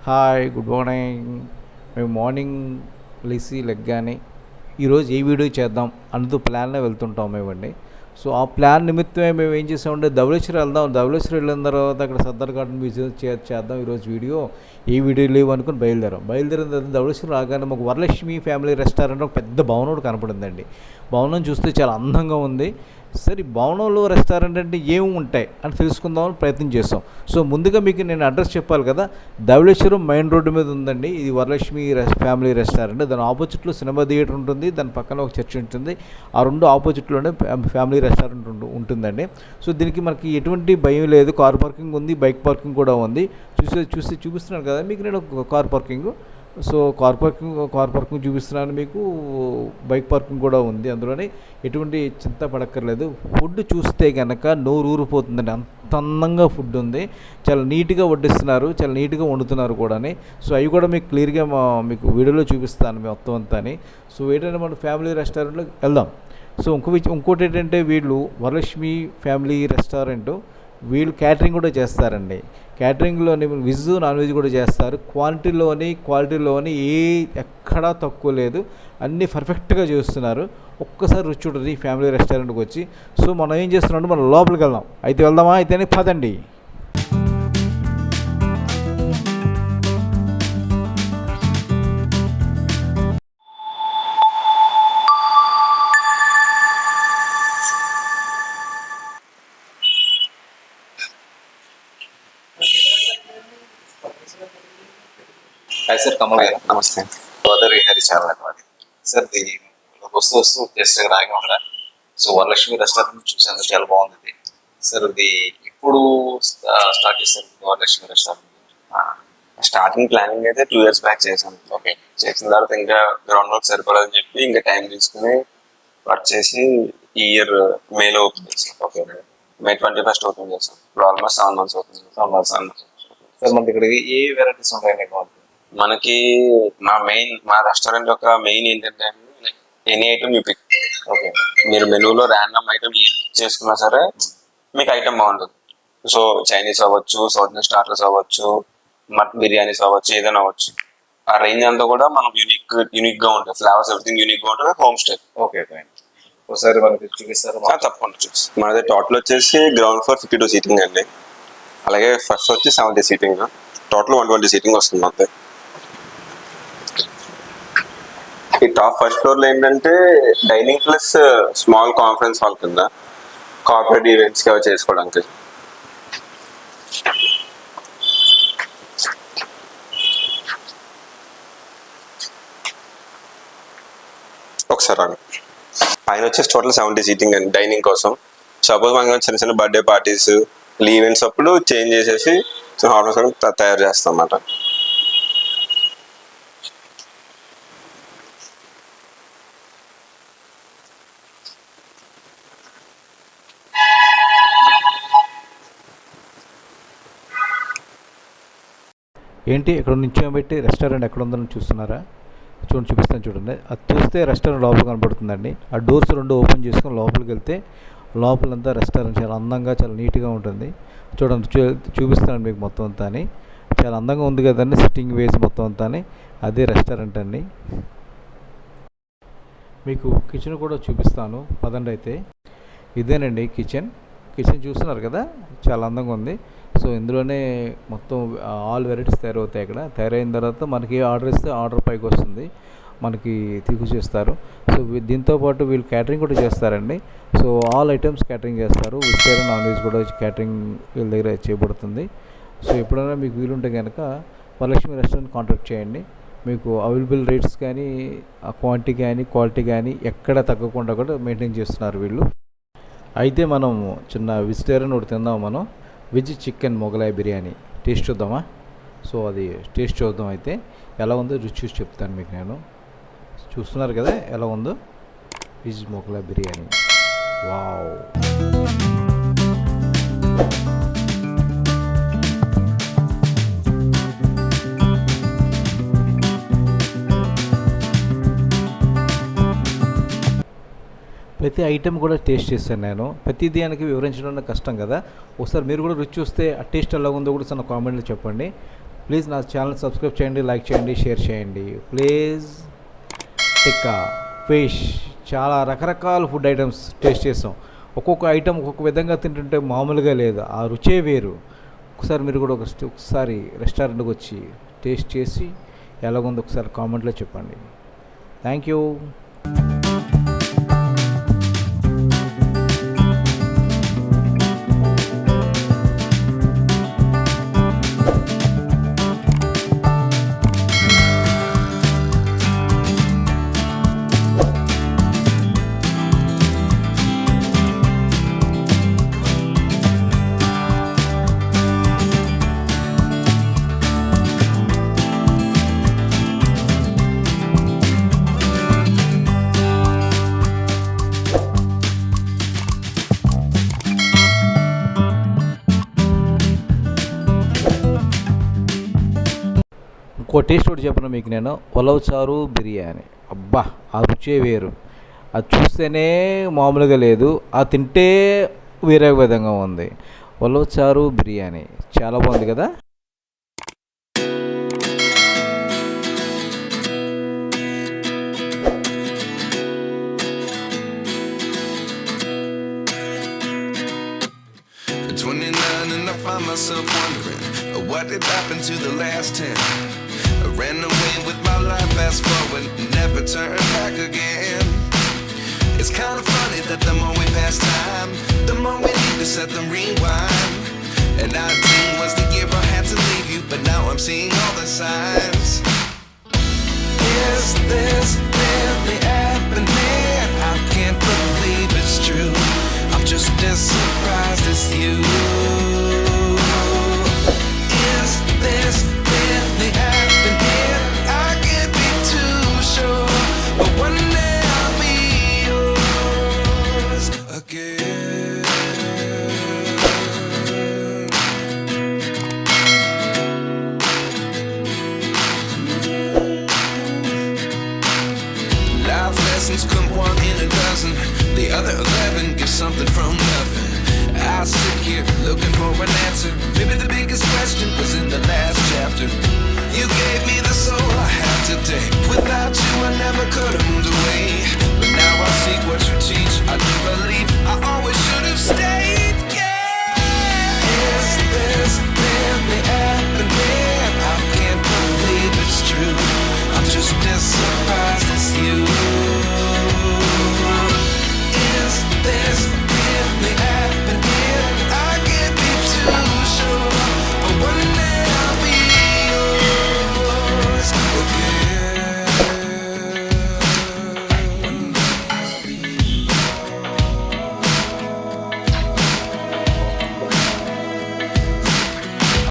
Hi good morning. మేము morning లెగ్గానే ఈరోజు ఏ video చేద్దాం అన్నది ప్లాన్లో వెళ్తుంటాం మేమండి. సో ఆ ప్లాన్ నిమిత్తమే మేము ఏం చేసామంటే ధవళేశ్వరం వెళ్దాం. ధవళేశ్వరం వెళ్ళిన తర్వాత అక్కడ సర్దార్ గార్డెన్ మ్యూజియం చేద్దాం ఈరోజు వీడియో. ఏ వీడియో లేవు అనుకుని బయలుదేరిన తర్వాత ధవళేశ్వరం రాగానే మాకు వరలక్ష్మి ఫ్యామిలీ రెస్టారెంట్ ఒక పెద్ద భవనం ఒకటి కనపడిందండి. భవనం చూస్తే చాలా అందంగా ఉంది. సరే భవనంలో రెస్టారెంట్ అంటే ఏమి ఉంటాయి అని తెలుసుకుందామని ప్రయత్నం చేస్తాం. సో ముందుగా మీకు నేను అడ్రస్ చెప్పాలి కదా. ధవళేశ్వరం మెయిన్ రోడ్డు మీద ఉందండి ఇది వరలక్ష్మి ఫ్యామిలీ రెస్టారెంట్. దాని ఆపోజిట్లో సినిమా థియేటర్ ఉంటుంది, దాని పక్కన ఒక చర్చ్ ఉంటుంది. ఆ రెండు ఆపోజిట్లోనే ఫ్యామిలీ రెస్టారెంట్ ఉంటుందండి. సో దీనికి మనకి ఎటువంటి భయం లేదు. కార్ పార్కింగ్ ఉంది, బైక్ పార్కింగ్ కూడా ఉంది. చూపిస్తున్నాను కదా మీకు నేను car parking. So car parking చూపిస్తున్నాను మీకు. బైక్ పార్కింగ్ కూడా ఉంది. అందులోనే ఎటువంటి చింత పడక్కర్లేదు. ఫుడ్ చూస్తే కనుక నోరు ఊరిపోతుందండి, అంత అందంగా ఫుడ్ ఉంది. చాలా నీట్గా వడ్డిస్తున్నారు, చాలా నీట్గా వండుతున్నారు కూడా. సో అవి కూడా మీకు క్లియర్గా మీకు వీడియోలో చూపిస్తాను మొత్తం అంతా. సో ఏంటంటే మన ఫ్యామిలీ రెస్టారెంట్లో వెళ్దాం. సో ఇంకోటి ఏంటంటే వీళ్ళు వరలక్ష్మి ఫ్యామిలీ రెస్టారెంట్ వీళ్ళు క్యాటరింగ్ కూడా చేస్తారండి. క్యాటరింగ్లోని వెజ్ నాన్ వెజ్ కూడా చేస్తారు. క్వాలిటీలోని ఎక్కడా తక్కువ లేదు, అన్నీ పర్ఫెక్ట్గా చేస్తున్నారు. ఒక్కసారి రుచి ఉంటుంది ఈ ఫ్యామిలీ రెస్టారెంట్కి వచ్చి. సో మనం ఏం చేస్తున్నాం, మనం లోపలికి వెళ్దాం. వెళ్దామా? అయితేనే పదండి. హాయ్ సార్, కమల్ గారు. నమస్తే. గోదావరి హరి ఛానల్ అనమాట సార్. ఇది వస్తూ జస్ట్ రాగా ఉండరా. సో వరలక్ష్మి రెస్టారెంట్ చూసాను, చాలా బాగుంది సార్. ఇది ఇప్పుడు స్టార్ట్ చేశారు వరలక్ష్మి రెస్టారెంట్. స్టార్టింగ్ ప్లానింగ్ అయితే 2 years బ్యాక్ చేశాను. ఓకే. చేసిన తర్వాత ఇంకా గ్రౌండ్ వర్క్ సరిపడదని చెప్పి ఇంకా టైం తీసుకుని వర్క్ చేసి ఈ ఇయర్ మేలో ఓపెన్ చేసాం. ఓకే. May 21st ఓపెన్ చేసాం. ఇప్పుడు ఆల్మోస్ట్ 7 months అవుతుంది. సార్ మన దగ్గర ఏ వెరైటీస్ ఉంటాయండి? మనకి మా రెస్టారెంట్ యొక్క మెయిన్ ఏంటంటే any item you pick. Okay. మీరు మెనూలో ర్యాండమ్ ఐటమ్ చేసుకున్నా సరే మీకు ఐటమ్ బాగుంటుంది. సో చైనీస్ అవ్వచ్చు, సౌత్ ఇండియన్ స్టార్టర్స్ అవ్వచ్చు, మటన్ బిర్యానీస్ అవ్వచ్చు, ఏదైనా అవ్వచ్చు. ఆ రేంజ్ అంతా కూడా మనం యూనిక్ గా ఉంటుంది. ఫ్లేవర్స్ ఎవ్రీథింగ్ యూనిక్ గా ఉంటుంది. Home stay. ఓకే. ఒకసారి మనకి చూపిస్తారు? తప్పకుండా చూపిస్తాం. మనది టోటల్ వచ్చేసి గ్రౌండ్ ఫ్లోర్ 52 సీటింగ్ అండి. అలాగే ఫస్ట్ వచ్చి 70 సీటింగ్. టోటల్ 120 సీటింగ్ వస్తుంది మొత్తం. ఈ టాప్ ఫస్ట్ ఫ్లోర్ లో ఏంటంటే dining plus small conference hall కింద కార్పొరేట్ ఈవెంట్స్ కి అవి చేసుకోవడానికి. ఒకసారి పైన వచ్చేసి టోటల్ 70 సీటింగ్ అండి డైనింగ్ కోసం. సపోజ్ మనకి చిన్న చిన్న బర్త్డే పార్టీస్, ఈవెంట్స్ అప్పుడు చేంజ్ చేసేసి తయారు చేస్తాం అన్నమాట. ఏంటి ఇక్కడ నిల్చోబెట్టి రెస్టారెంట్ ఎక్కడ ఉందని చూస్తున్నారా? చూపిస్తాను చూడండి. అది చూస్తే రెస్టారెంట్ లోపల కనపడుతుందండి. ఆ డోర్స్ 2 ఓపెన్ చేసుకొని లోపలికి వెళ్తే లోపలంతా రెస్టారెంట్ చాలా అందంగా, చాలా నీట్గా ఉంటుంది. చూడండి, చూపిస్తాను మీకు మొత్తం అంతా. చాలా అందంగా ఉంది కదండి, సిట్టింగ్ వేసి మొత్తం అంతా. అదే రెస్టారెంట్ అండి. మీకు కిచెన్ కూడా చూపిస్తాను పదండి. ఇదేనండి కిచెన్ చూస్తున్నారు కదా, చాలా అందంగా ఉంది. సో ఇందులోనే మొత్తం ఆల్ వెరైటీస్ తయారవుతాయి. ఇక్కడ తయారైన తర్వాత మనకి ఆర్డర్ ఇస్తే ఆర్డర్ పైకి వస్తుంది, మనకి తీసుకొచ్చేస్తారు. సో దీంతోపాటు వీళ్ళు క్యాటరింగ్ కూడా చేస్తారండి. సో ఆల్ ఐటమ్స్ క్యాటరింగ్ చేస్తారు. వెజిటేరియన్, నాన్ వెజ్ కూడా క్యాటరింగ్ వీళ్ళ దగ్గర చేయబడుతుంది. సో ఎప్పుడైనా మీకు వీలుంటే కనుక వరలక్ష్మి రెస్టారెంట్ కాంటాక్ట్ చేయండి. మీకు అవైలబుల్ రేట్స్ కానీ, క్వాంటిటీ కానీ, క్వాలిటీ కానీ ఎక్కడ తగ్గకుండా కూడా మెయింటైన్ చేస్తున్నారు వీళ్ళు. అయితే మనం చిన్న వెజిటేరియన్ ఒకటి తిందాం. మనం veg chicken Mughlai biryani taste చూద్దామా? సో అది టేస్ట్ చూద్దాం. అయితే ఎలా ఉందో రుచి చూసి చెప్తాను మీకు నేను. చూస్తున్నారు కదా ఎలా ఉందో వెజ్ మొగలాయి బిర్యానీ. వావ్! ప్రతి ఐటెం కూడా టేస్ట్ చేశాను నేను. ప్రతి దానికి వివరించడం కష్టం కదా. ఒకసారి మీరు కూడా రుచి చూస్తే ఆ టేస్ట్ ఎలా ఉందో కూడా చిన్న కామెంట్లో చెప్పండి. ప్లీజ్ నా ఛానల్ సబ్స్క్రైబ్ చేయండి, లైక్ చేయండి, షేర్ చేయండి. ప్లీజ్ టిక్కా ఫిష్ చాలా రకరకాల ఫుడ్ ఐటమ్స్ టేస్ట్ చేసాం. ఒక్కొక్క ఐటెం ఒక్కొక్క విధంగా తింటుంటే మామూలుగా లేదు, ఆ రుచే వేరు. ఒకసారి మీరు కూడా ఒకసారి రెస్టారెంట్కి వచ్చి టేస్ట్ చేసి ఎలాగుందో ఒకసారి కామెంట్లో చెప్పండి. Thank you. ఇంకో టేస్ట్ ఒకటి చెప్పను మీకు నేను, ఉలవ చారు బిర్యానీ. అబ్బా ఆ రుచే వేరు, అది చూస్తేనే మామూలుగా లేదు, అది తింటే వేరే విధంగా ఉంది. ఉలవ చారు బిర్యానీ చాలా బాగుంది కదా. And I find myself wondering what did happen to the last 10. I ran away with my life, fast forward, never turn back again. It's kind of funny that the more we pass time, the more we need to set the rewind. And 19 was the year I had to leave you, but now I'm seeing all the signs. Is this really happening? I can't believe it's true. I'm just as surprised as you. Is this really happening? I can't be too sure, but one day I'll be yours again. Life lessons come one in a dozen, the other 11 get something from nothing. I sit here looking for an answer. Maybe the biggest question was in the last chapter. You gave me the soul I have today. Without you I never could have moved away, but now I seek what